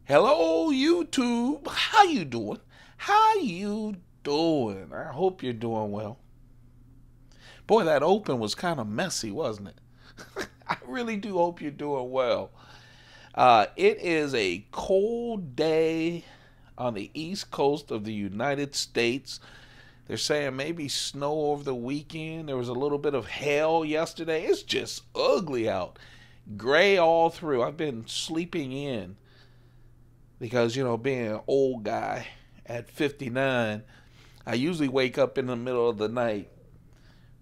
Hello, YouTube. How you doing? How you doing? I hope you're doing well. Boy, that open was kind of messy, wasn't it? I really do hope you're doing well. It is a cold day on the east coast of the United States. They're saying maybe snow over the weekend. There was a little bit of hail yesterday. It's just ugly out. Gray all through. I've been sleeping in because, being an old guy at 59, I usually wake up in the middle of the night.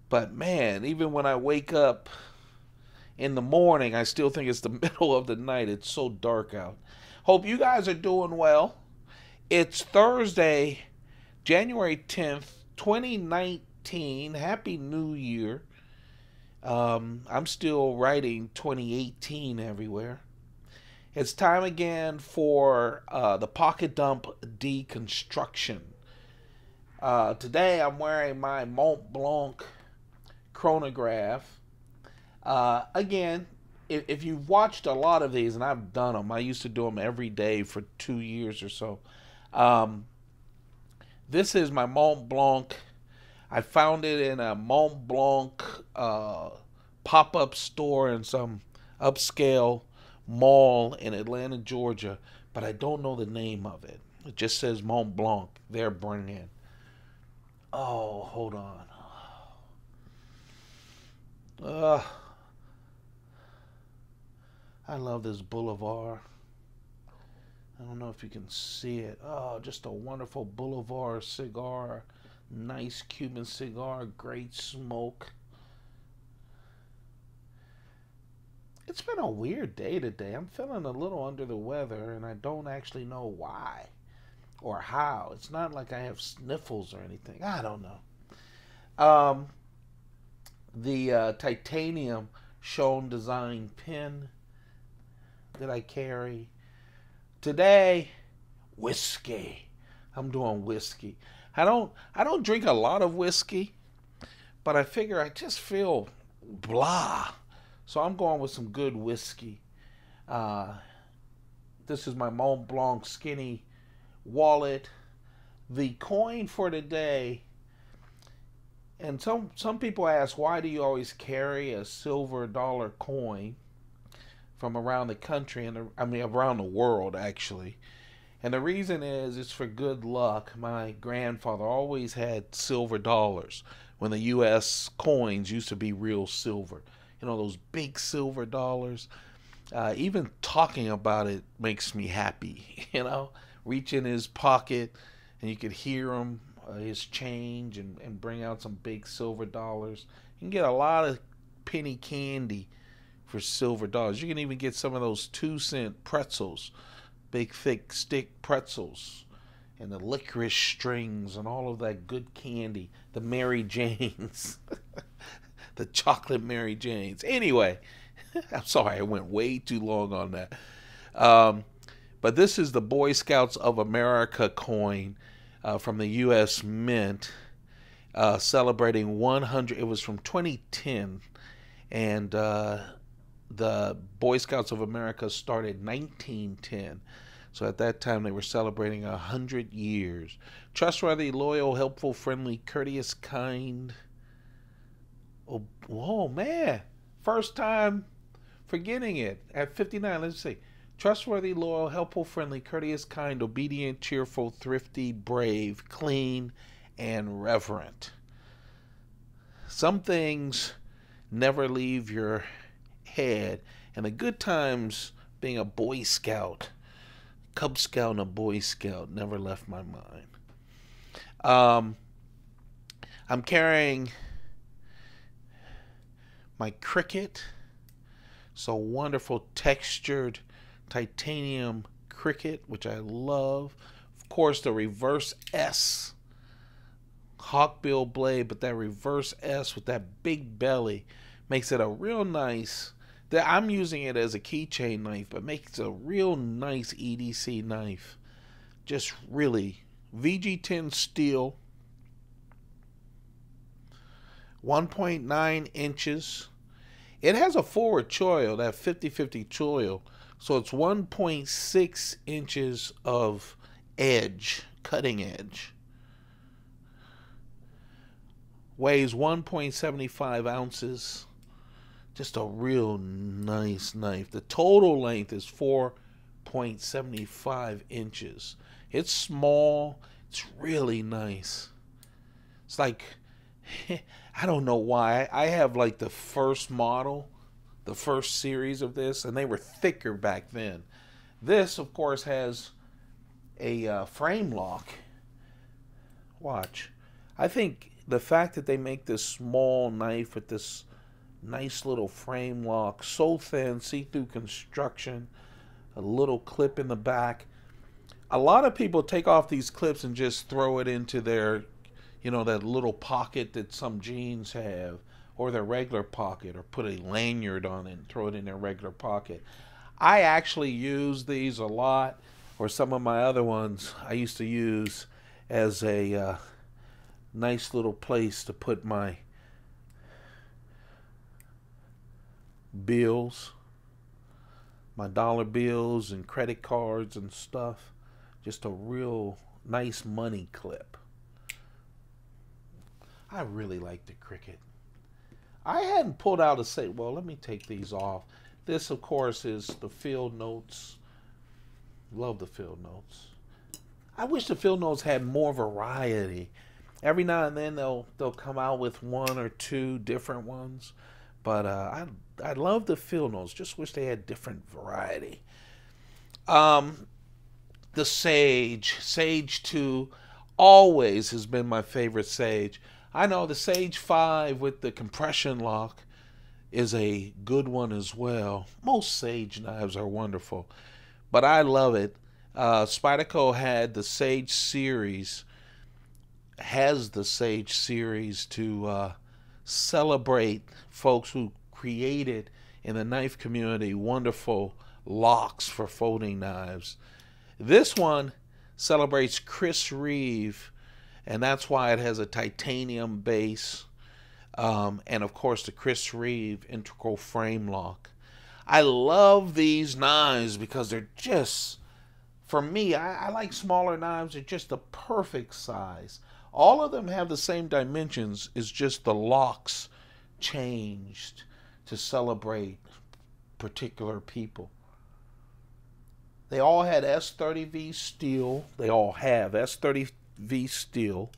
But man, even when I wake up in the morning, I still think it's the middle of the night. It's so dark out. Hope you guys are doing well. It's Thursday, January 10th, 2019. Happy New Year. I'm still writing 2018 everywhere. It's time again for the Pocket Dump deconstruction. Today I'm wearing my Mont Blanc chronograph. Again, if you've watched a lot of these, and I've done them, I used to do them every day for 2 years or so. This is my Mont Blanc. I found it in a Mont Blanc pop-up store in some upscale mall in Atlanta, Georgia, but I don't know the name of it. It just says Mont Blanc, their brand. Oh, hold on. I love this boulevard. I don't know if you can see it. Oh, just a wonderful boulevard cigar. Nice Cuban cigar, great smoke. It's been a weird day today. I'm feeling a little under the weather, and I don't actually know why or how. It's not like I have sniffles or anything. I don't know. The titanium Shown design pen that I carry. Today, whiskey. I'm doing whiskey. I don't drink a lot of whiskey, but I figure I just feel blah. So I'm going with some good whiskey. This is my Mont Blanc skinny wallet. The coin for today, and some people ask, why do you always carry a silver dollar coin from around the country, and around the world actually? And the reason is it's for good luck. My grandfather always had silver dollars when the U.S. coins used to be real silver. Those big silver dollars. Even talking about it makes me happy. Reach in his pocket and you could hear him, his change, and bring out some big silver dollars. You can get a lot of penny candy for silver dollars. You can even get some of those 2-cent pretzels, big thick stick pretzels, and the licorice strings and all of that good candy. The Mary Janes. The chocolate Mary Janes. Anyway, I'm sorry I went way too long on that. But this is the Boy Scouts of America coin from the U.S. Mint, celebrating 100. It was from 2010, and the Boy Scouts of America started 1910. So at that time they were celebrating 100 years. Trustworthy, loyal, helpful, friendly, courteous, kind. Oh man, first time forgetting it at 59. Let's see. Trustworthy, loyal, helpful, friendly, courteous, kind, obedient, cheerful, thrifty, brave, clean, and reverent. Some things never leave your head, and the good times being a Boy Scout, Cub Scout, and a Boy Scout never left my mind. I'm carrying my cricket. So wonderful textured titanium cricket, which I love. Of course, the reverse S hawkbill blade, but that reverse S with that big belly makes it a real nice. I'm using it as a keychain knife, but makes a real nice EDC knife. Just really VG10 steel, 1.9 inches. It has a forward choil, that 50-50 choil, so it's 1.6 inches of edge, cutting edge. Weighs 1.75 ounces. Just a real nice knife. The total length is 4.75 inches. It's small. It's really nice. It's like, I don't know why. I have like the first model, the first series of this, and they were thicker back then. This, of course, has a frame lock. Watch. I think the fact that they make this small knife with this nice little frame lock, so thin, see-through construction, a little clip in the back. A lot of people take off these clips and just throw it into their, you know, that little pocket that some jeans have, or their regular pocket, or put a lanyard on it and throw it in their regular pocket. I actually use these a lot, or some of my other ones I used to use as a nice little place to put my bills, my dollar bills and credit cards and stuff. Just a real nice money clip. I really like the Cricut. I hadn't pulled out a say, well, let me take these off. This, of course, is the field notes. Love the field notes. I wish the field notes had more variety. Every now and then they'll come out with one or two different ones. But I love the field notes. Just wish they had different variety. The Sage. Sage 2 always has been my favorite Sage. I know the Sage 5 with the compression lock is a good one as well. Most Sage knives are wonderful, but I love it. Spyderco had the Sage series, has the Sage series to celebrate folks who created in the knife community wonderful locks for folding knives. This one celebrates Chris Reeve, and that's why it has a titanium base, and of course the Chris Reeve integral frame lock. I love these knives because they're just, for me, I like smaller knives. They're just the perfect size. All of them have the same dimensions. It's just the locks changed to celebrate particular people. They all had S30V steel. They all have S30V steel.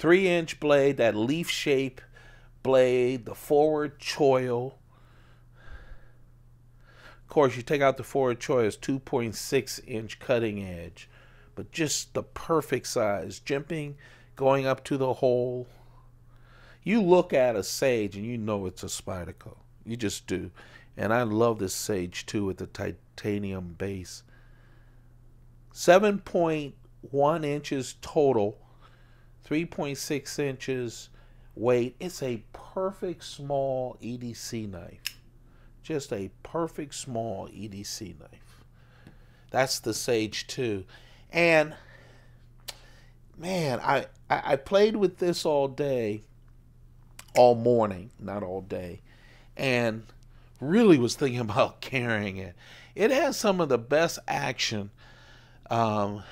3-inch blade, that leaf shape blade, the forward choil. Of course, you take out the forward choil, it's 2.6-inch cutting edge. But just the perfect size. Jimping, going up to the hole. You look at a Sage and you know it's a Spyderco. You just do. And I love this Sage too with the titanium base. 7.1 inches total. 3.6 inches weight. It's a perfect small EDC knife. Just a perfect small EDC knife. That's the Sage 2. And man, I played with this all day, all morning, not all day, and really was thinking about carrying it. It has some of the best action that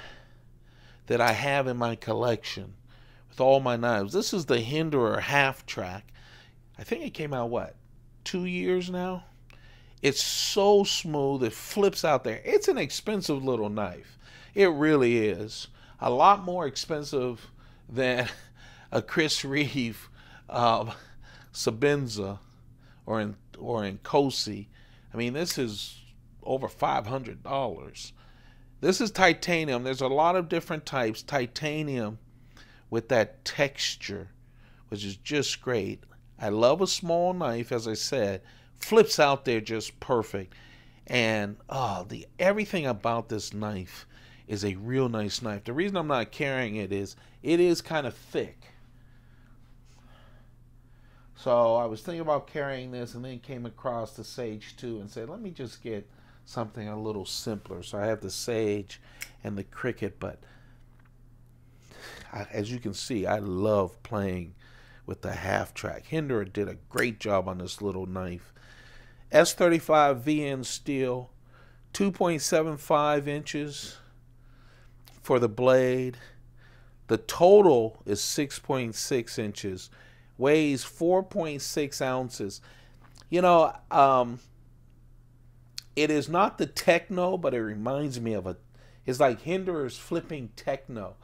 I have in my collection with all my knives. This is the Hinderer half track. I think it came out, what, 2 years now? It's so smooth, it flips out there. It's an expensive little knife. It really is. A lot more expensive than a Chris Reeve Sabenza or in Cosi. I mean, this is over $500. This is titanium. There's a lot of different types. Titanium with that texture, which is just great. I love a small knife, as I said. Flips out there just perfect. And everything about this knife is a real nice knife. The reason I'm not carrying it is kind of thick. So I was thinking about carrying this and then came across the Sage 2 and said, let me just get something a little simpler. So I have the Sage and the Cricut, but as you can see, I love playing with the half track. Hinderer did a great job on this little knife. S35 VN steel, 2.75 inches for the blade. The total is 6.6 inches, weighs 4.6 ounces. You know, it is not the Techno, but it reminds me of it's like Hinderer's flipping Techno.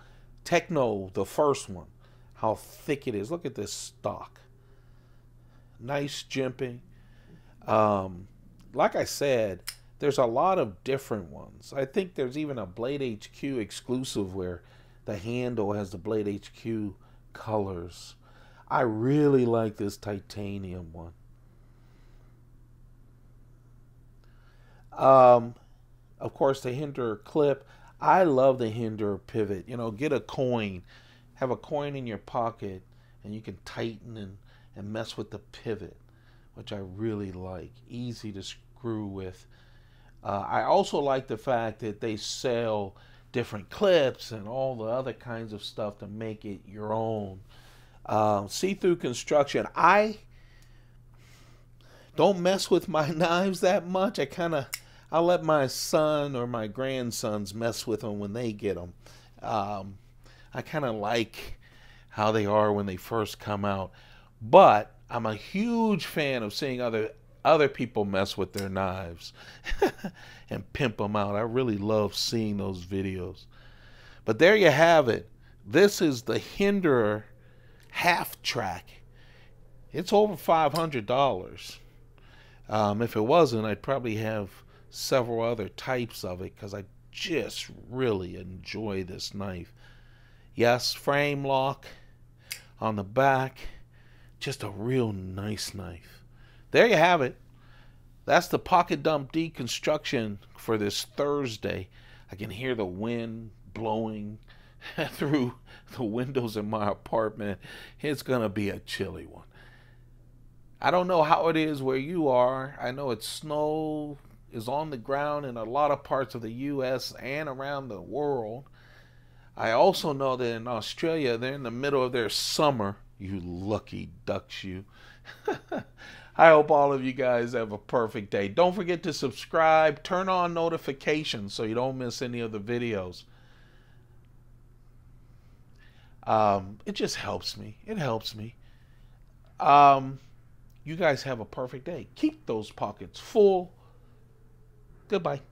Techno, the first one. How thick it is. Look at this stock. Nice jimping. Like I said, there's a lot of different ones. I think there's even a Blade HQ exclusive where the handle has the Blade HQ colors. I really like this titanium one. Of course, the Hinderer clip. I love the Hinderer pivot. You know, get a coin. Have a coin in your pocket, and you can tighten and mess with the pivot, which I really like. Easy to screw with. I also like the fact that they sell different clips and all the other kinds of stuff to make it your own. See-through construction. I don't mess with my knives that much. I'll let my son or my grandsons mess with them when they get them. I kind of like how they are when they first come out. But I'm a huge fan of seeing other people mess with their knives and pimp them out. I really love seeing those videos. But there you have it. This is the Hinderer half track. It's over $500. If it wasn't, I'd probably have several other types of it because I just really enjoy this knife. Yes, frame lock on the back. Just a real nice knife. There you have it. That's the Pocket Dump deconstruction for this Thursday. I can hear the wind blowing through the windows in my apartment. It's going to be a chilly one. I don't know how it is where you are. I know snow is on the ground in a lot of parts of the U.S. and around the world. I also know that in Australia, they're in the middle of their summer. You lucky ducks, you. I hope all of you guys have a perfect day. Don't forget to subscribe. Turn on notifications so you don't miss any of the videos. It just helps me. It helps me. You guys have a perfect day. Keep those pockets full. Goodbye.